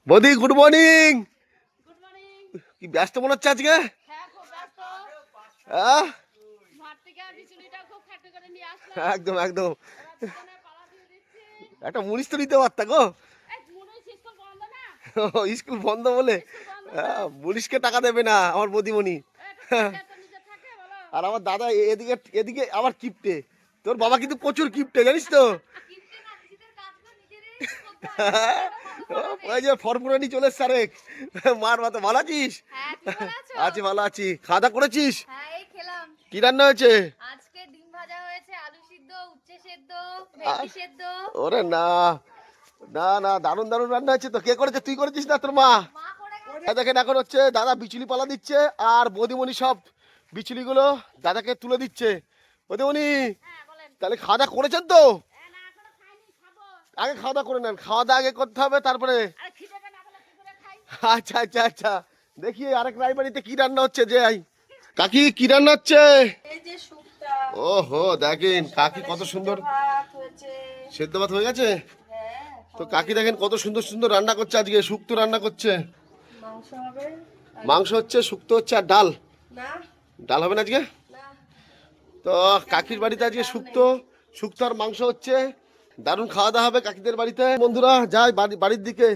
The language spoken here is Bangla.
বৌদি গুড মর্নিং। Good morning. কি ব্যস্ত মনে হচ্ছে আজকে? হ্যাঁ খুব ব্যস্ত। হ্যাঁ মাঠ থেকে বিচুলিটা খুব খাটে করে নিয়ে আসলাম। একদম একদম। এবার দুজনে পালা দিয়ে দিচ্ছি। একটা মুড়িস তো নিতে পারতা গো। এই মনে হয় স্কুল বন্ধ না? স্কুল বন্ধ বলে স্কুল বন্ধ না? মুড়িসকে টাকা দেবে না আমার বৌদিমণি। এটা থাকে তো নিজে থাকে বলো। আর আমার দাদা এদিকে এদিকে আবার কিপটে। তোর বাবা কিন্তু প্রচুর কিপটে জানিস তো। কিনতে না নিজেদের কাজগুলো নিজেরাই করতে হয়। ওই যে ফরফুরানি চলে এসছে আরেক। মার মতো ভালো আছিস? হ্যাঁ তুমি ভালো আছো? আছি ভালো আছি। খাওয়া দাওয়া করেছিস? হ্যাঁ এই খেলাম। কি রান্না হয়েছে? আজকে ডিম ভাজা হয়েছে, আলু সিদ্ধ, উচ্ছে সেদ্ধ, ভেন্ডি সেদ্ধ। ওরে না না না, দারুণ দারুণ রান্না হয়েছে তো। কে করেছে? তুই করেছিস না তোর মা? মা করে গেছে। দেখেন এখন হচ্ছে দাদা বিচুলি পালা দিচ্ছে আর বৌদিমণি সব বিচুলিগুলো দাদাকে তুলে দিচ্ছে। বৌদিমণি হ্যাঁ বলেন। তাহলে খাওয়া দাওয়া করেছেন তো? না এখনো খাইনি, খাবো। আগে খাওয়া দাওয়া করে নেন, খাওয়া দাওয়া আগে করতে হবে তারপরে। আরে খিদে পেয়ে না বলে কি করে খাই? আচ্ছা আচ্ছা আচ্ছা, দেখি আরেক রায়বাড়িতে কি রান্না হচ্ছে যে আই। কাকি কি রান্না হচ্ছে? এই যে শুক্তা। ওহো দেখেন কাকি কত সুন্দর ভাত হয়েছে। সেদ্ধ ভাত হয়ে গেছে। হ্যাঁ তো কাকি দেখেন কত সুন্দর সুন্দর রান্না করছে আজকে, শুক্তো রান্না করছে। মাংস হবে। মাংস হচ্ছে, শুক্তো হচ্ছে আর ডাল। না ডাল হবে না আজকে? না তো কাকির বাড়িতে আজকে শুক্তো, শুক্তো আর মাংস হচ্ছে। দারুণ খাওয়া দাওয়া হবে কাকিদের বাড়িতে। বন্ধুরা যাই বাড়ির দিকে।